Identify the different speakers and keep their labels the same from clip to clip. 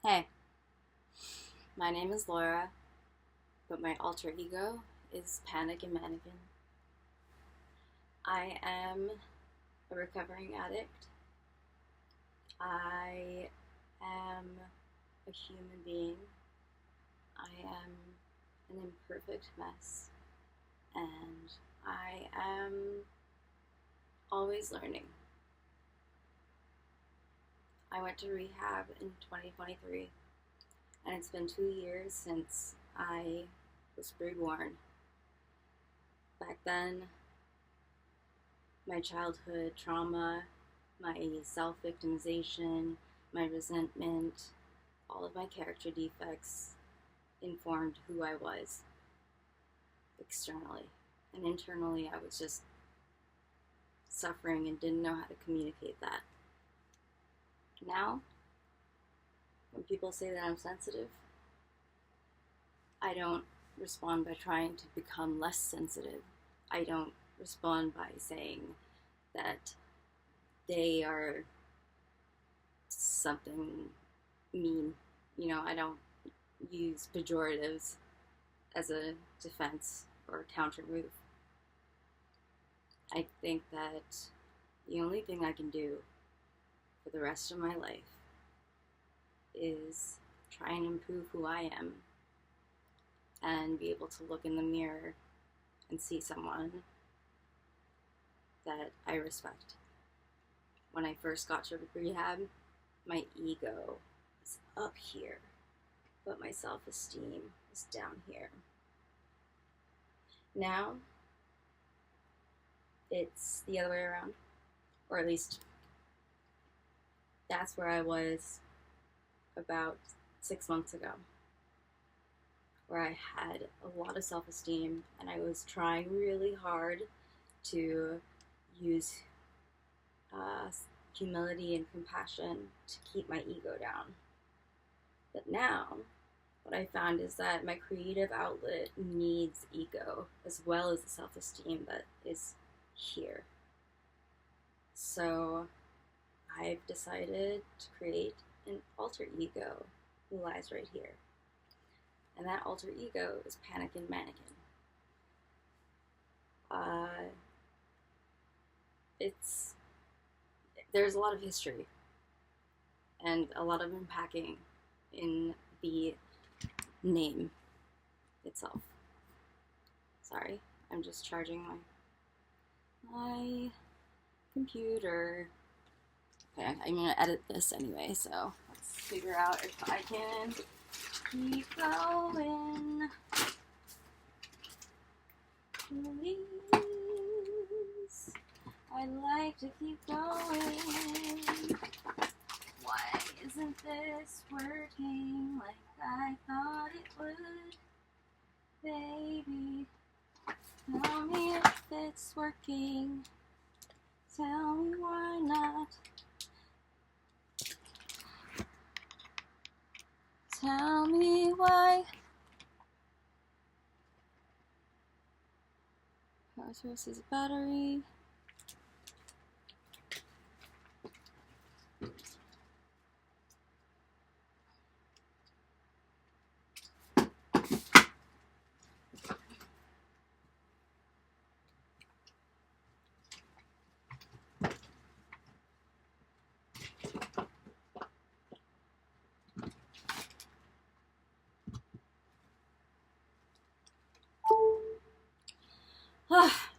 Speaker 1: Hey, my name is Laura, but my alter ego is Panickin Mannequin. I am a recovering addict. I am a human being. I am an imperfect mess, and I am always learning. I went to rehab in 2023, and it's been 2 years since I was reborn. Back then, my childhood trauma, my self-victimization, my resentment, all of my character defects informed who I was externally. And internally, I was just suffering and didn't know how to communicate that. Now, when people say that I'm sensitive, I don't respond by trying to become less sensitive. I don't respond by saying that they are something mean. I don't use pejoratives as a defense or counter move. I think that the only thing I can do for the rest of my life is try and improve who I am and be able to look in the mirror and see someone that I respect. When I first got to rehab, my ego was up here, but my self-esteem was down here. Now, it's the other way around, or at least that's where I was about 6 months ago, where I had a lot of self-esteem and I was trying really hard to use humility and compassion to keep my ego down. But now, what I found is that my creative outlet needs ego as well as the self-esteem that is here. So I've decided to create an alter ego who lies right here. And that alter ego is Panickin Mannequin. There's a lot of history and a lot of unpacking in the name itself. Sorry, I'm just charging my computer. Okay, I'm gonna edit this anyway, so let's figure out if I can keep going. Please. I'd like to keep going. Why isn't this working like I thought it would? Baby, tell me if it's working. Tell me why not. Tell me why. Power source is a battery.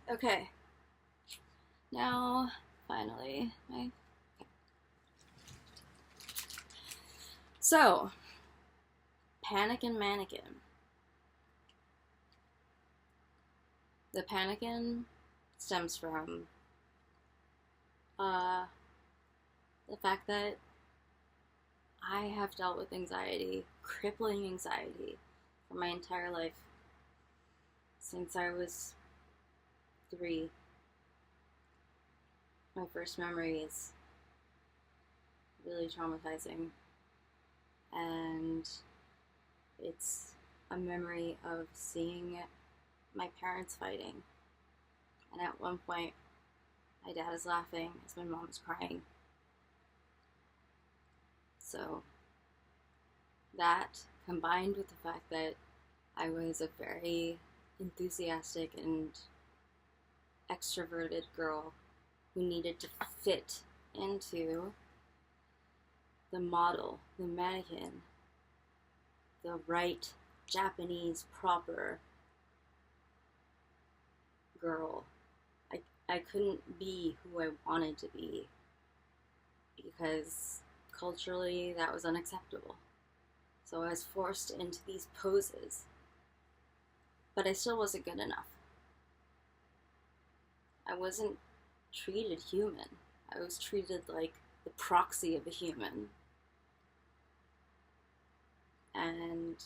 Speaker 1: Okay. Now, finally, So, Panickin Mannequin. The Panickin stems from the fact that I have dealt with anxiety, crippling anxiety, for my entire life. Since I was 3. My first memory is really traumatizing, and it's a memory of seeing my parents fighting, and at one point my dad is laughing as my mom is crying. So that, combined with the fact that I was a very enthusiastic and extroverted girl who needed to fit into the model, the mannequin, the right Japanese proper girl. I couldn't be who I wanted to be because culturally that was unacceptable. So I was forced into these poses, but I still wasn't good enough. I wasn't treated human. I was treated like the proxy of a human and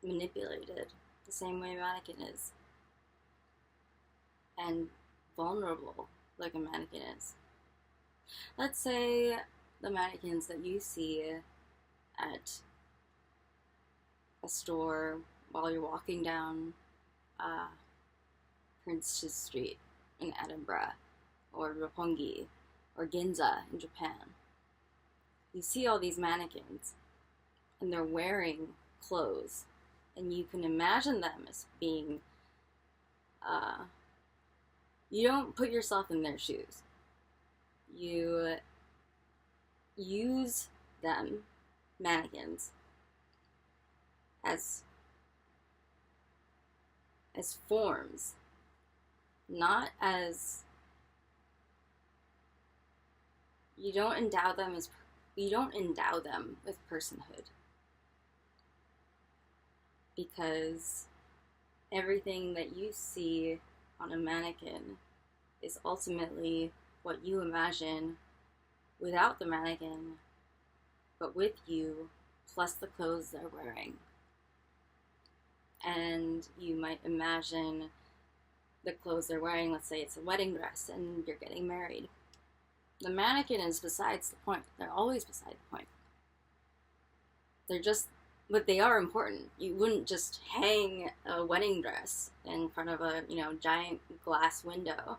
Speaker 1: manipulated the same way a mannequin is, and vulnerable like a mannequin is. Let's say the mannequins that you see at a store while you're walking down Prince's Street in Edinburgh, or Roppongi, or Ginza in Japan. You see all these mannequins, and they're wearing clothes, and you can imagine them as being, you don't put yourself in their shoes. You use them, mannequins, as forms, not as, you don't endow them with personhood, because everything that you see on a mannequin is ultimately what you imagine without the mannequin, but with you, plus the clothes they're wearing. And you might imagine the clothes they're wearing, let's say it's a wedding dress and you're getting married. The mannequin is besides the point. They're always beside the point. They're just, but they are important. You wouldn't just hang a wedding dress in front of a, giant glass window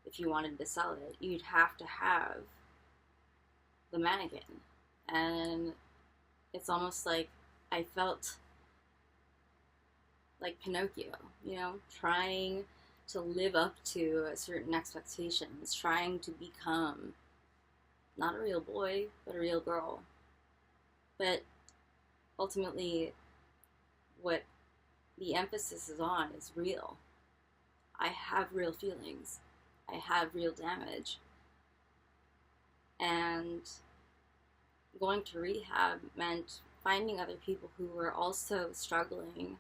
Speaker 1: if you wanted to sell it. You'd have to have the mannequin. And it's almost like I felt like Pinocchio, trying to live up to certain expectations, trying to become not a real boy, but a real girl. But ultimately, what the emphasis is on is real. I have real feelings. I have real damage. And going to rehab meant finding other people who were also struggling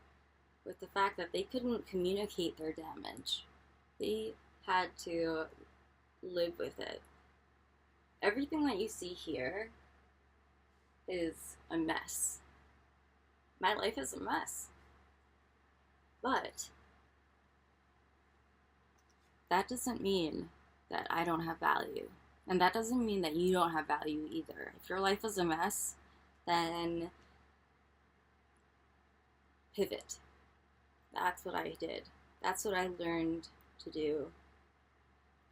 Speaker 1: with the fact that they couldn't communicate their damage. They had to live with it. Everything that you see here is a mess. My life is a mess. But that doesn't mean that I don't have value. And that doesn't mean that you don't have value either. If your life is a mess, then pivot. That's what I did. That's what I learned to do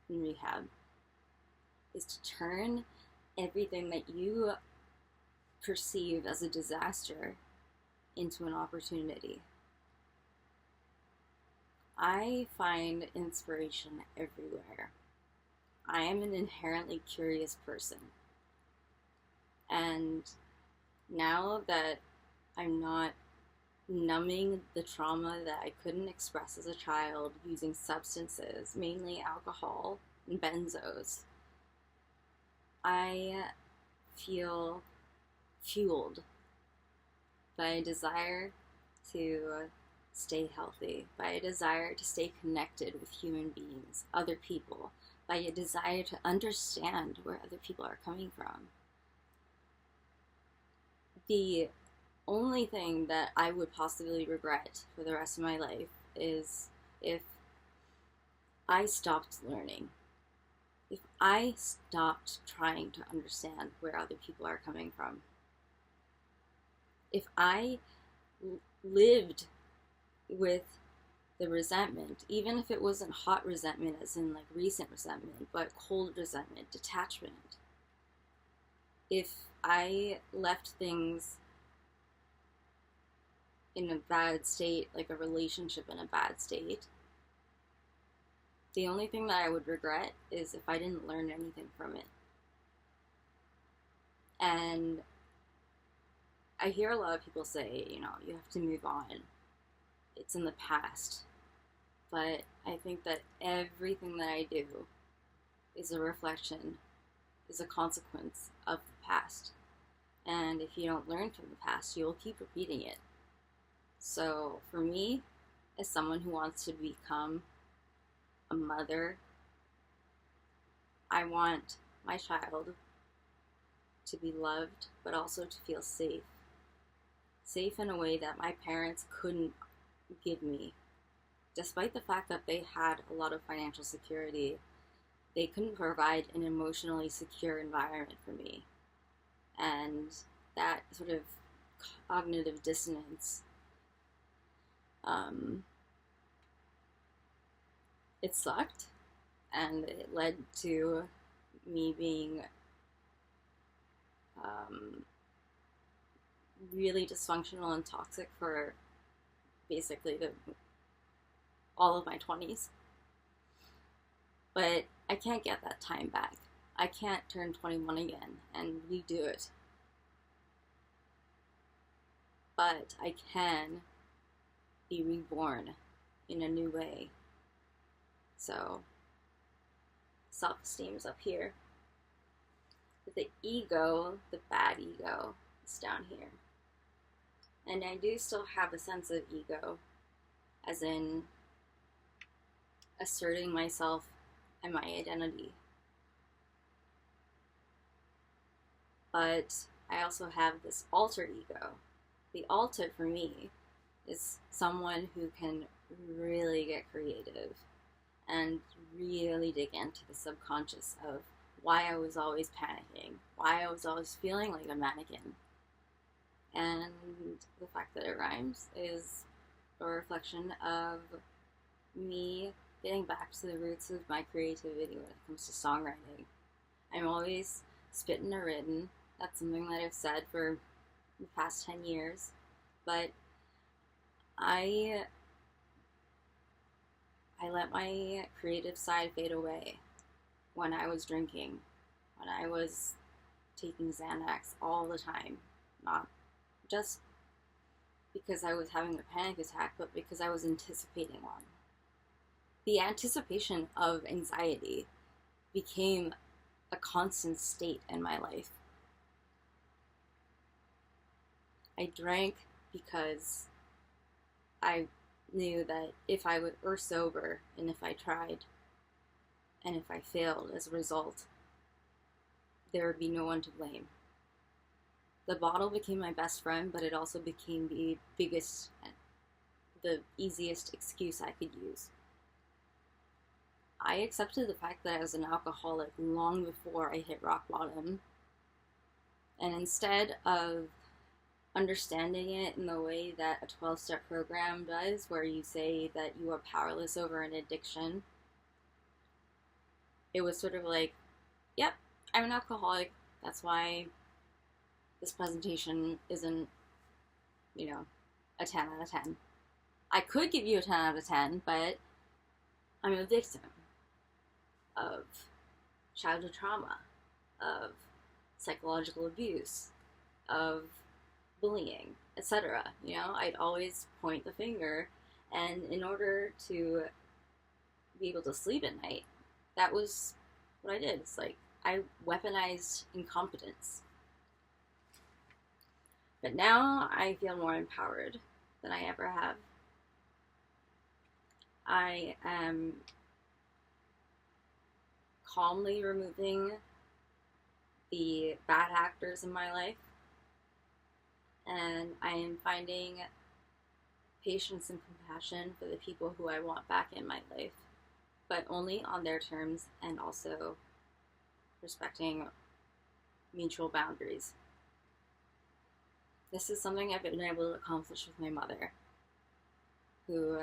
Speaker 1: in rehab, is to turn everything that you perceive as a disaster into an opportunity. I find inspiration everywhere. I am an inherently curious person. And now that I'm not numbing the trauma that I couldn't express as a child using substances, mainly alcohol and benzos, I feel fueled by a desire to stay healthy, by a desire to stay connected with human beings, other people, by a desire to understand where other people are coming from. The only thing that I would possibly regret for the rest of my life is if I stopped learning. If I stopped trying to understand where other people are coming from. If I lived with the resentment, even if it wasn't hot resentment as in like recent resentment, but cold resentment, detachment. If I left things in a bad state, like a relationship in a bad state, the only thing that I would regret is if I didn't learn anything from it. And I hear a lot of people say, you know, you have to move on. It's in the past. But I think that everything that I do is a reflection, is a consequence of the past. And if you don't learn from the past, you'll keep repeating it. So for me, as someone who wants to become a mother, I want my child to be loved, but also to feel safe. Safe in a way that my parents couldn't give me. Despite the fact that they had a lot of financial security, they couldn't provide an emotionally secure environment for me. And that sort of cognitive dissonance, it sucked, and it led to me being really dysfunctional and toxic for basically all of my 20s. But I can't get that time back. I can't turn 21 again and redo it. But I can be reborn in a new way. So, self-esteem is up here. But the ego, the bad ego, is down here. And I do still have a sense of ego, as in asserting myself and my identity. But I also have this alter ego. The alter for me is someone who can really get creative and really dig into the subconscious of why I was always panicking, why I was always feeling like a mannequin. And the fact that it rhymes is a reflection of me getting back to the roots of my creativity when it comes to songwriting. I'm always spittin' or written. That's something that I've said for the past 10 years. But I let my creative side fade away when I was drinking, when I was taking Xanax all the time. Not just because I was having a panic attack, but because I was anticipating one. The anticipation of anxiety became a constant state in my life. I drank because I knew that if I were sober and if I tried and if I failed as a result, there would be no one to blame. The bottle became my best friend, but it also became the biggest, the easiest excuse I could use. I accepted the fact that I was an alcoholic long before I hit rock bottom. And instead of understanding it in the way that a 12-step program does, where you say that you are powerless over an addiction, it was sort of like, yep, I'm an alcoholic. That's why this presentation isn't, a 10 out of 10. I could give you a 10 out of 10, but I'm a victim of childhood trauma, of psychological abuse, of bullying, etc. I'd always point the finger, and in order to be able to sleep at night, that was what I did. It's like I weaponized incompetence. But now I feel more empowered than I ever have. I am calmly removing the bad actors in my life, and I am finding patience and compassion for the people who I want back in my life, but only on their terms, and also respecting mutual boundaries. This is something I've been able to accomplish with my mother, who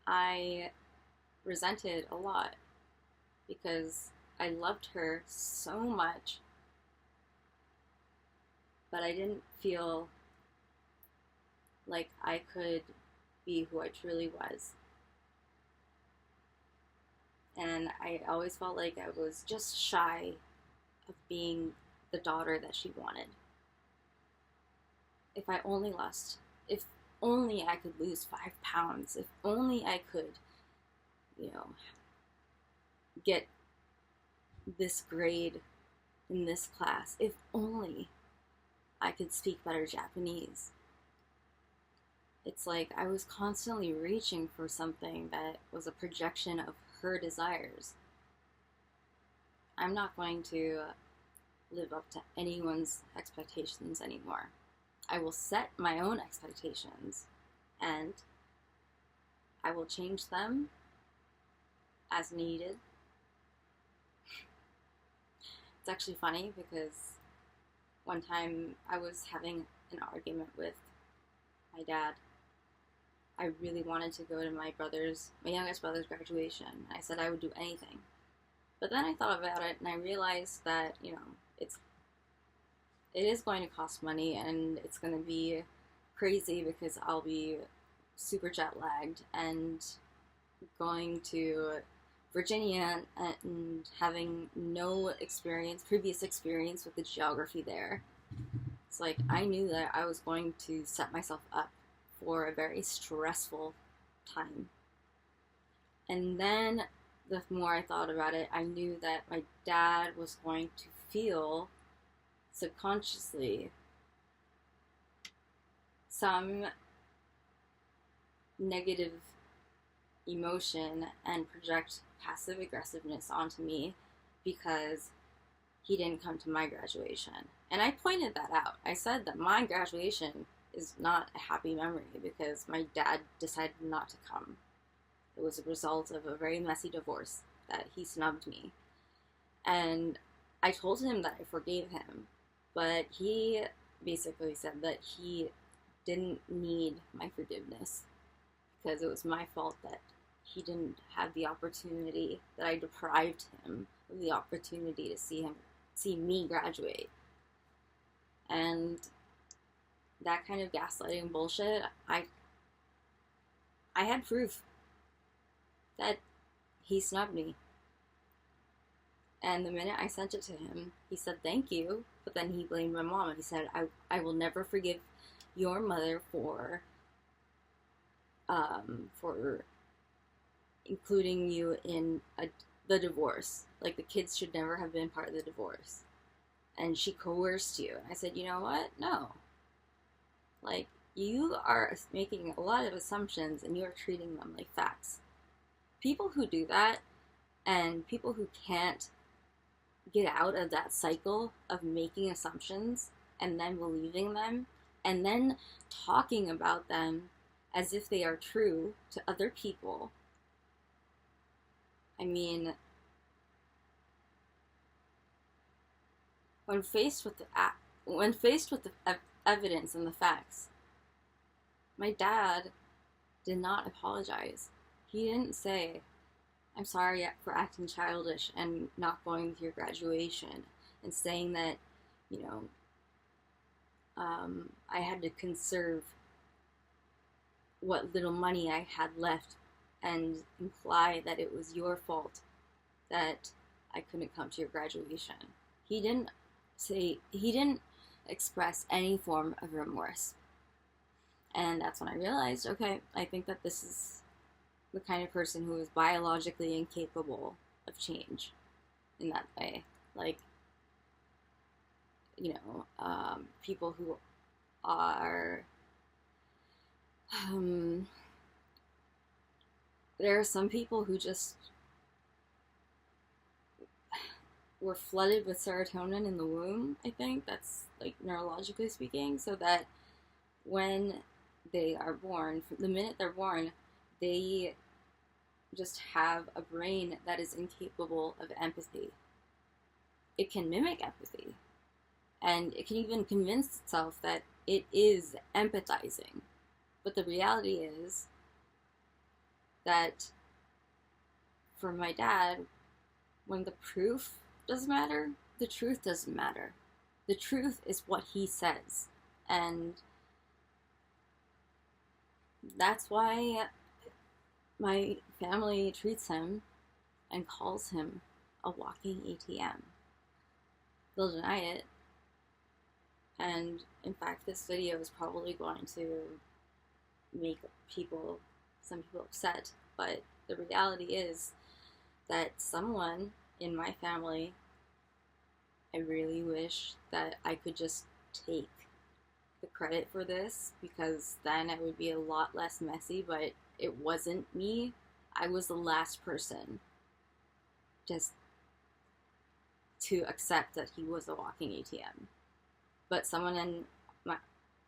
Speaker 1: I resented a lot because I loved her so much, but I didn't feel like I could be who I truly was. And I always felt like I was just shy of being the daughter that she wanted. If I only lost, if only I could lose 5 pounds, if only I could, you know, get this grade in this class, if only I could speak better Japanese. It's like I was constantly reaching for something that was a projection of her desires. I'm not going to live up to anyone's expectations anymore. I will set my own expectations and I will change them as needed. It's actually funny because one time I was having an argument with my dad. I really wanted to go to my youngest brother's graduation. I said I would do anything. But then I thought about it and I realized that, it is going to cost money and it's going to be crazy because I'll be super jet lagged and going to Virginia and having no previous experience with the geography there. It's like I knew that I was going to set myself up for a very stressful time. And then the more I thought about it, I knew that my dad was going to feel subconsciously some negative emotion and project passive aggressiveness onto me because he didn't come to my graduation. And I pointed that out. I said that my graduation is not a happy memory because my dad decided not to come. It was a result of a very messy divorce that he snubbed me. And I told him that I forgave him, but he basically said that he didn't need my forgiveness because it was my fault that he didn't have the opportunity, that I deprived him of the opportunity to see me graduate. And that kind of gaslighting bullshit, I had proof that he snubbed me. And the minute I sent it to him, he said thank you, but then he blamed my mom and he said, I will never forgive your mother for including you in the divorce. Like, the kids should never have been part of the divorce. And she coerced you. And I said, you know what? No. Like, you are making a lot of assumptions and you are treating them like facts. People who do that and people who can't get out of that cycle of making assumptions and then believing them and then talking about them as if they are true to other people. I mean, when faced with the evidence and the facts, my dad did not apologize. He didn't say, I'm sorry for acting childish and not going to your graduation, and saying that, I had to conserve what little money I had left and imply that it was your fault that I couldn't come to your graduation. He didn't express any form of remorse. And that's when I realized, okay, I think that this is the kind of person who is biologically incapable of change in that way. Like, people who are, there are some people who just were flooded with serotonin in the womb, I think. That's, like, neurologically speaking, so that when they are born, from the minute they're born, they just have a brain that is incapable of empathy. It can mimic empathy, and it can even convince itself that it is empathizing. But the reality is that for my dad, when the proof doesn't matter, the truth doesn't matter. The truth is what he says. And That's why my family treats him and calls him a walking ATM. They'll deny it. And in fact, this video is probably going to make some people upset. But the reality is that someone in my family, I really wish that I could just take the credit for this, because then it would be a lot less messy, but it wasn't me. I was the last person just to accept that he was a walking ATM. But someone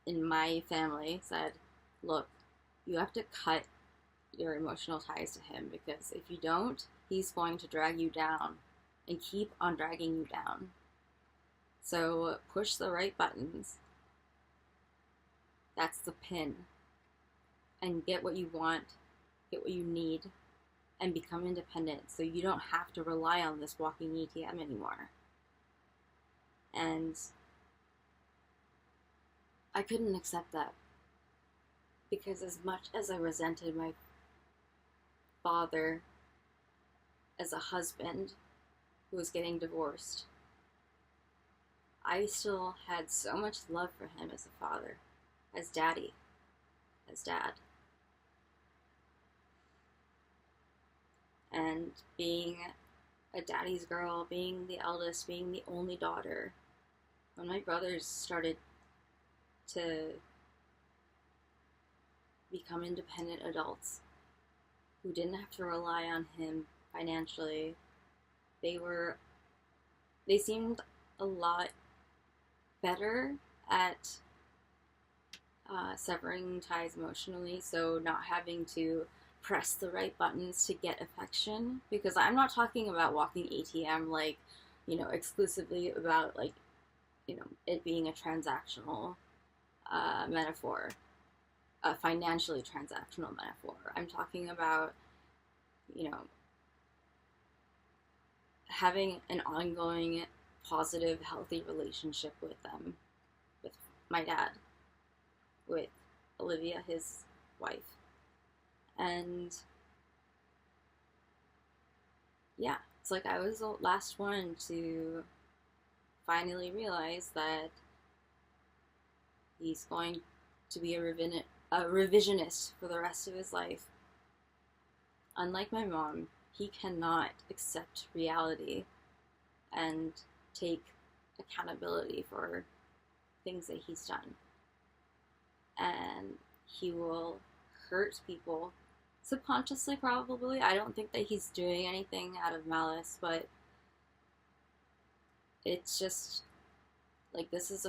Speaker 1: in my family said, look, you have to cut your emotional ties to him, because if you don't, he's going to drag you down and keep on dragging you down. So push the right buttons. That's the pin. And get what you want, get what you need, and become independent so you don't have to rely on this walking ATM anymore. And I couldn't accept that, because as much as I resented my father as a husband who was getting divorced, I still had so much love for him as a father, as daddy, as dad. And being a daddy's girl, being the eldest, being the only daughter, when my brothers started to become independent adults who didn't have to rely on him financially, they seemed a lot better at severing ties emotionally, so not having to press the right buttons to get affection. Because I'm not talking about walking ATM like, exclusively about like, it being a transactional metaphor, a financially transactional metaphor. I'm talking about, having an ongoing, positive, healthy relationship with them, with my dad, with Olivia, his wife. And yeah, it's like I was the last one to finally realize that he's going to be a revisionist for the rest of his life. Unlike my mom, he cannot accept reality and take accountability for things that he's done. And he will hurt people subconsciously, probably. I don't think that he's doing anything out of malice, but it's just like, this is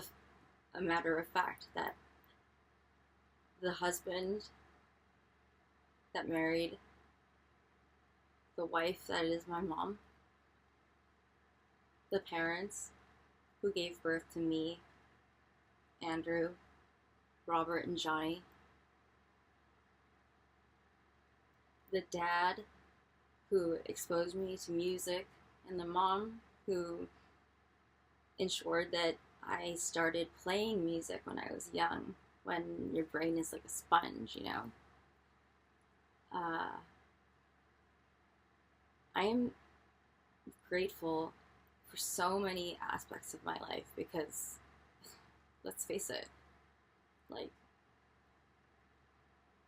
Speaker 1: a matter of fact that the husband that married the wife that is my mom, the parents who gave birth to me, Andrew, Robert, and Johnny, the dad who exposed me to music, and the mom who ensured that I started playing music when I was young, when your brain is like a sponge, I am grateful for so many aspects of my life, because, let's face it, like,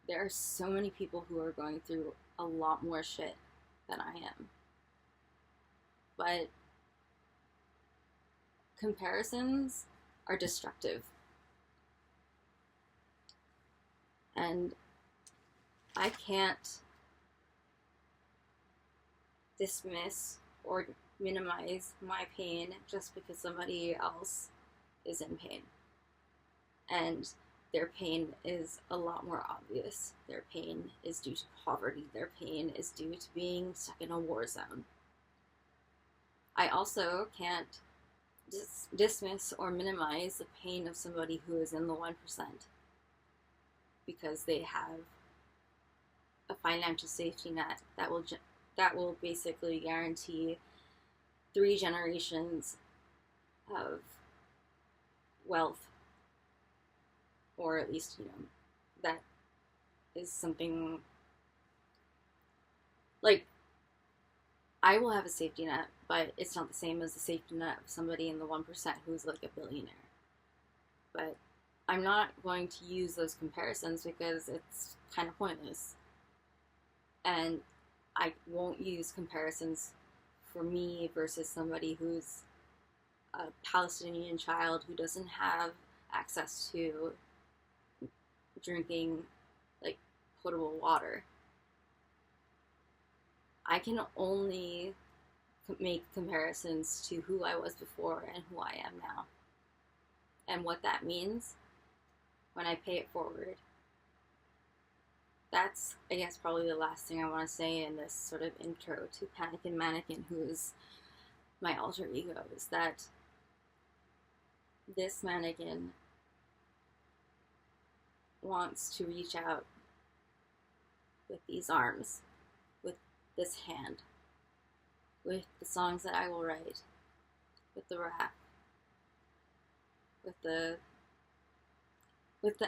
Speaker 1: there are so many people who are going through a lot more shit than I am. But comparisons are destructive. And I can't dismiss or minimize my pain just because somebody else is in pain. And their pain is a lot more obvious. Their pain is due to poverty. Their pain is due to being stuck in a war zone. I also can't dismiss or minimize the pain of somebody who is in the 1%, because they have a financial safety net that will basically guarantee 3 generations of wealth, or at least, that is something like, I will have a safety net, but it's not the same as the safety net of somebody in the 1% who's like a billionaire. But I'm not going to use those comparisons because it's kind of pointless. And I won't use comparisons for me versus somebody who's a Palestinian child who doesn't have access to drinking like potable water. I can only make comparisons to who I was before and who I am now. And what that means when I pay it forward. That's, I guess, probably the last thing I want to say in this sort of intro to Panickin Mannequin, who is my alter ego, is that this mannequin wants to reach out with these arms, with this hand, with the songs that I will write, with the rap, with the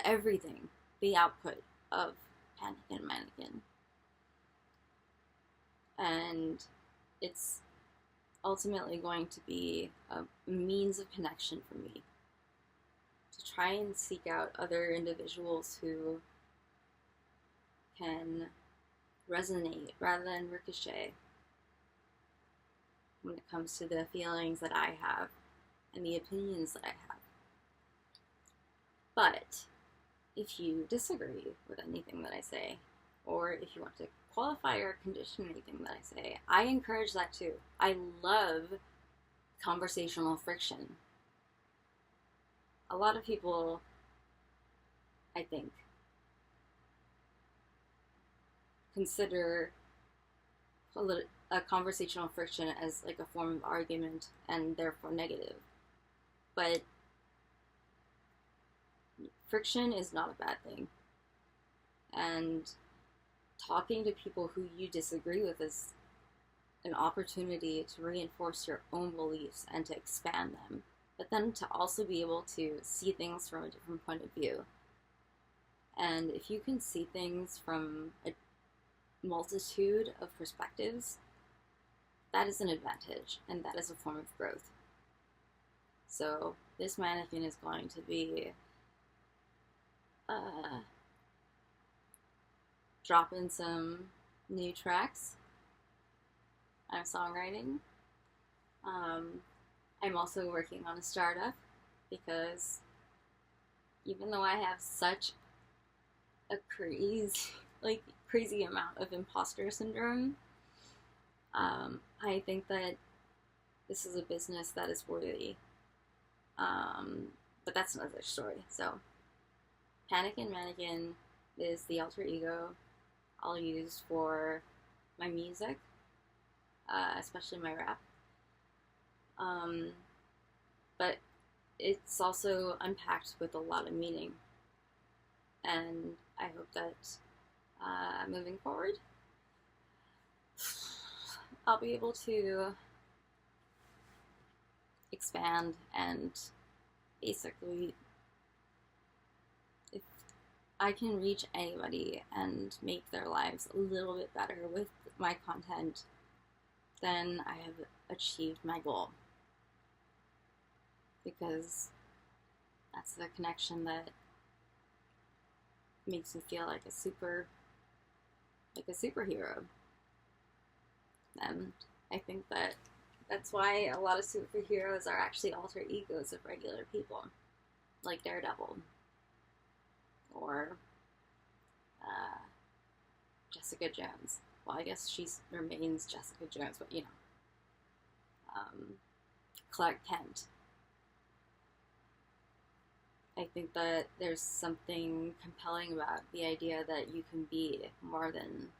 Speaker 1: everything, the output of Panickin Mannequin. And it's ultimately going to be a means of connection for me, to try and seek out other individuals who can resonate rather than ricochet when it comes to the feelings that I have and the opinions that I have. But if you disagree with anything that I say, or if you want to qualify or condition anything that I say, I encourage that too. I love conversational friction. A lot of people, I think, consider a conversational friction as like a form of argument and therefore negative. But friction is not a bad thing. And talking to people who you disagree with is an opportunity to reinforce your own beliefs and to expand them, but then to also be able to see things from a different point of view. And if you can see things from a multitude of perspectives, that is an advantage, and that is a form of growth. So this mannequin is going to be dropping some new tracks. I'm songwriting. I'm also working on a startup because even though I have such a crazy amount of imposter syndrome, I think that this is a business that is worthy. But that's another story. So Panickin Mannequin is the alter ego I'll use for my music, especially my rap. But it's also unpacked with a lot of meaning. And I hope that moving forward, I'll be able to expand and basically, if I can reach anybody and make their lives a little bit better with my content, then I have achieved my goal. Because that's the connection that makes me feel like a superhero. And I think that that's why a lot of superheroes are actually alter egos of regular people, like Daredevil, or Jessica Jones. Well, I guess she remains Jessica Jones, but you know, Clark Kent. I think that there's something compelling about the idea that you can be more than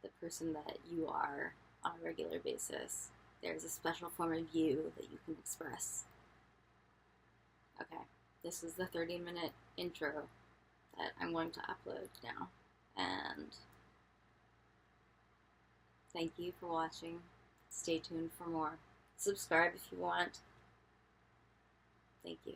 Speaker 1: the person that you are on a regular basis. There's a special form of you that you can express. Okay, this is the 30-minute intro that I'm going to upload now. And thank you for watching. Stay tuned for more. Subscribe if you want. Thank you.